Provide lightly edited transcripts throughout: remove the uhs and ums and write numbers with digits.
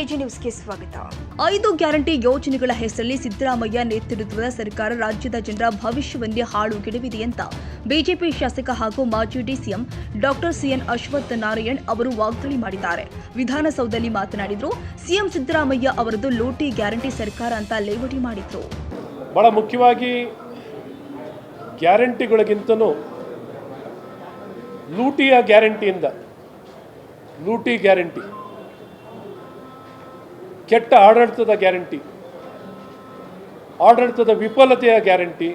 AG ನ್ಯೂಸ್ಗೆ ಸ್ವಾಗತ. 5 guarantee ಯೋಜನೆಗಳ ಹೆಸರಲ್ಲಿ ಸಿದ್ದರಾಮಯ್ಯ ನೇತೃತ್ವದ ಸರ್ಕಾರ ರಾಜ್ಯದ ಜನರ ಭವಿಷ್ಯವನ್ನೇ ಹಾಳುಗೆಡವಿದೆ ಅಂತ ಬಿಜೆಪಿ ಶಾಸಕ ಹಾಗೂ ಮಾಜಿ DCM doctor CN Ashwath Narayan ಅವರು ವಾಗ್ದಾಳಿ ಮಾಡಿದ್ದಾರೆ. ವಿಧಾನಸೌಧದಲ್ಲಿ ಮಾತನಾಡಿದ್ರು. ಸಿಎಂ ಸಿದ್ದರಾಮಯ್ಯ ಅವರದು ಲೂಟಿ ಗ್ಯಾರಂಟಿ ಸರ್ಕಾರ ಅಂತ ಲೇವಡಿ ಮಾಡಿದ್ರು. ಬಹಳ ಮುಖ್ಯವಾಗಿ ಗ್ಯಾರಂಟಿಗಳಿಗಿಂತನೂ ಲೂಟಿಯ ಗ್ಯಾರಂಟಿಯಿಂದ ಲೂಟಿ ಗ್ಯಾರಂಟಿ, ಕೆಟ್ಟ ಆಡಳಿತದ ಗ್ಯಾರಂಟಿ, ಆಡಳಿತದ ವಿಫಲತೆಯ ಗ್ಯಾರಂಟಿ,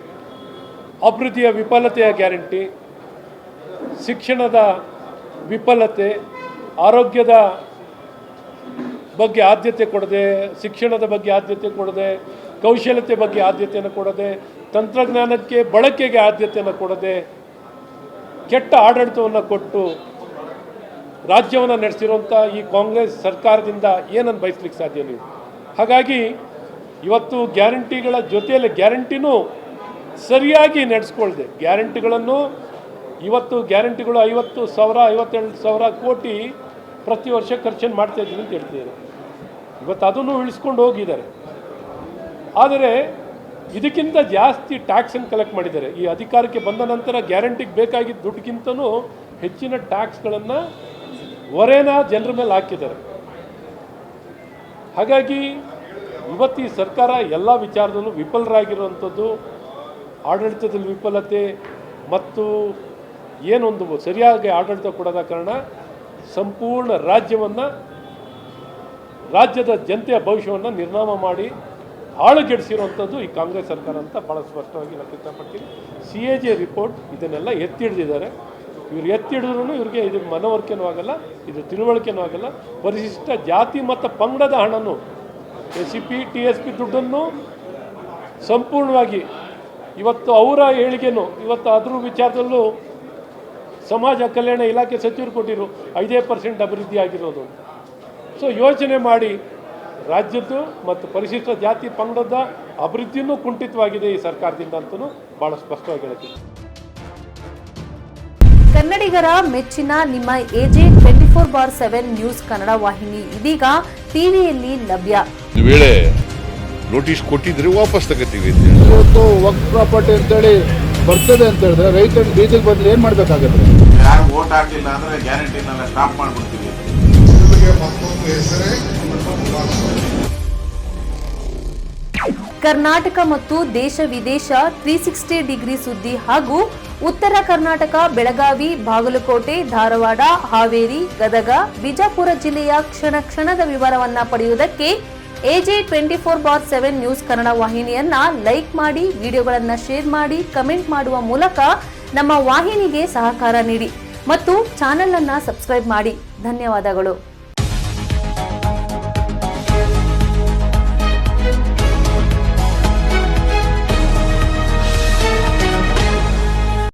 ಅಭಿವೃದ್ಧಿಯ ವಿಫಲತೆಯ ಗ್ಯಾರಂಟಿ, ಶಿಕ್ಷಣದ ವಿಫಲತೆ, ಆರೋಗ್ಯದ ಬಗ್ಗೆ ಆದ್ಯತೆ ಕೊಡದೆ, ಶಿಕ್ಷಣದ ಬಗ್ಗೆ ಆದ್ಯತೆ ಕೊಡದೆ, ಕೌಶಲ್ಯತೆ ಬಗ್ಗೆ ಆದ್ಯತೆಯನ್ನು ಕೊಡದೆ, ತಂತ್ರಜ್ಞಾನಕ್ಕೆ ಬಳಕೆಗೆ ಆದ್ಯತೆಯನ್ನು ಕೊಡದೆ, ಕೆಟ್ಟ ಆಡಳಿತವನ್ನು ಕೊಟ್ಟು ರಾಜ್ಯವನ್ನು ನಡೆಸಿರುವಂಥ ಈ ಕಾಂಗ್ರೆಸ್ ಸರ್ಕಾರದಿಂದ ಏನನ್ನು ಬಯಸಲಿಕ್ಕೆ ಸಾಧ್ಯ ನೀವು? ಹಾಗಾಗಿ ಇವತ್ತು ಗ್ಯಾರಂಟಿಗಳ ಜೊತೆಯಲ್ಲಿ ಗ್ಯಾರಂಟಿನೂ ಸರಿಯಾಗಿ ನಡೆಸ್ಕೊಳ್ದೆ, ಗ್ಯಾರಂಟಿಗಳನ್ನು ಇವತ್ತು ಗ್ಯಾರಂಟಿಗಳು 50,000 52,000 ಕೋಟಿ ಪ್ರತಿ ವರ್ಷ ಖರ್ಚನ್ನು ಮಾಡ್ತಾ ಇದ್ದೀವಿ ಅಂತ ಹೇಳ್ತಿದ್ದಾರೆ. ಇವತ್ತು ಅದನ್ನು ಇಳಿಸ್ಕೊಂಡು ಹೋಗಿದ್ದಾರೆ. ಆದರೆ ಇದಕ್ಕಿಂತ ಜಾಸ್ತಿ ಟ್ಯಾಕ್ಸನ್ನು ಕಲೆಕ್ಟ್ ಮಾಡಿದ್ದಾರೆ. ಈ ಅಧಿಕಾರಕ್ಕೆ ಬಂದ ನಂತರ ಗ್ಯಾರಂಟಿಗೆ ಬೇಕಾಗಿದ್ದ ದುಡ್ಡಿಗಿಂತನೂ ಹೆಚ್ಚಿನ ಟ್ಯಾಕ್ಸ್ಗಳನ್ನು ಹೊರೆನ ಜನರ ಮೇಲೆ ಹಾಕಿದ್ದಾರೆ. ಹಾಗಾಗಿ ಇವತ್ತು ಈ ಸರ್ಕಾರ ಎಲ್ಲ ವಿಚಾರದಲ್ಲೂ ವಿಫಲರಾಗಿರುವಂಥದ್ದು, ಆಡಳಿತದಲ್ಲಿ ವಿಫಲತೆ ಮತ್ತು ಏನೊಂದು ಸರಿಯಾಗಿ ಆಡಳಿತ ಕೊಡದ ಕಾರಣ ಸಂಪೂರ್ಣ ರಾಜ್ಯದ ಜನತೆಯ ಭವಿಷ್ಯವನ್ನು ನಿರ್ನಾಮ ಮಾಡಿ ಹಾಳುಗೆಡಿಸಿರುವಂಥದ್ದು ಈ ಕಾಂಗ್ರೆಸ್ ಸರ್ಕಾರ ಅಂತ ಭಾಳ ಸ್ಪಷ್ಟವಾಗಿ ಹೇಳಕ್ಕೆ ಇಷ್ಟಪಡ್ತೀನಿ. CAG ರಿಪೋರ್ಟ್ ಇದನ್ನೆಲ್ಲ ಎತ್ತಿ ಹಿಡಿದಿದ್ದಾರೆ. ಇವರು ಎತ್ತಿ ಹಿಡಿದ್ರೂ ಇವ್ರಿಗೆ ಇದು ಮನವರಿಕೆನೂ ಆಗಲ್ಲ, ಇದು ತಿಳುವಳಿಕೆನೂ ಆಗಲ್ಲ. ಪರಿಶಿಷ್ಟ ಜಾತಿ ಮತ್ತು ಪಂಗಡದ ಹಣನೂ SCP TSP ದುಡ್ಡನ್ನು ಸಂಪೂರ್ಣವಾಗಿ ಇವತ್ತು ಅವರ ಏಳಿಗೆನೂ ಇವತ್ತು ಅದ್ರ ವಿಚಾರದಲ್ಲೂ ಸಮಾಜ ಕಲ್ಯಾಣ ಇಲಾಖೆ ಸಚಿವರು ಕೊಟ್ಟಿರು 5% ಅಭಿವೃದ್ಧಿ ಆಗಿರೋದು. ಸೊ ಯೋಚನೆ ಮಾಡಿ, ರಾಜ್ಯದ್ದು ಮತ್ತು ಪರಿಶಿಷ್ಟ ಜಾತಿ ಪಂಗಡದ ಅಭಿವೃದ್ಧಿಯೂ ಕುಂಠಿತವಾಗಿದೆ ಈ ಸರ್ಕಾರದಿಂದ ಅಂತಲೂ ಭಾಳ ಸ್ಪಷ್ಟವಾಗಿ ಹೇಳ್ತೀನಿ. ಕನ್ನಡಿಗರ ಮೆಚ್ಚಿನ ನಿಮ್ಮ AJ 24/7 ನ್ಯೂಸ್ ಕನ್ನಡ ವಾಹಿನಿ ಇದೀಗ ಟಿವಿಯಲ್ಲಿ ಲಭ್ಯ. ವೇಳೆ ನೋಟಿಸ್ ಕೊಟ್ಟಿದ್ರೆ ವಾಪಸ್ ತಗೋತೀವಿ. ಇವತ್ತು ವಕ್ಫ್ ಪ್ರಾಪರ್ಟಿ ಅಂತೇಳಿ ಬರ್ತದೆ ಅಂತ ಹೇಳಿದ್ರೆ ರೈತರು ಬೀದಿಗೆ ಬಂದು ಏನ್ ಮಾಡ್ಬೇಕಾಗತ್ತೆ? ಯಾರು ವೋಟ್ ಹಾಕಿಲ್ಲ ಅಂದ್ರೆ ಗ್ಯಾರಂಟಿನೆಲ್ಲ ಸ್ಟಾಪ್ ಮಾಡ್ಬಿಡ್ತೀವಿ. ಕರ್ನಾಟಕ ಮತ್ತು ದೇಶ ವಿದೇಶ 360 ಡಿಗ್ರಿ ಸುದ್ದಿ ಹಾಗೂ ಉತ್ತರ ಕರ್ನಾಟಕ, ಬೆಳಗಾವಿ, ಬಾಗಲಕೋಟೆ, ಧಾರವಾಡ, ಹಾವೇರಿ, ಗದಗ, ಬಿಜಾಪುರ ಜಿಲ್ಲೆಯ ಕ್ಷಣ ಕ್ಷಣದ ವಿವರವನ್ನ ಪಡೆಯುವುದಕ್ಕೆ AJ 24/7 ನ್ಯೂಸ್ ಕನ್ನಡ ವಾಹಿನಿಯನ್ನ ಲೈಕ್ ಮಾಡಿ, ವಿಡಿಯೋಗಳನ್ನ ಶೇರ್ ಮಾಡಿ, ಕಮೆಂಟ್ ಮಾಡುವ ಮೂಲಕ ನಮ್ಮ ವಾಹಿನಿಗೆ ಸಹಕಾರ ನೀಡಿ ಮತ್ತು ಚಾನೆಲ್ ಅನ್ನ ಸಬ್ಸ್ಕ್ರೈಬ್ ಮಾಡಿ. ಧನ್ಯವಾದಗಳು.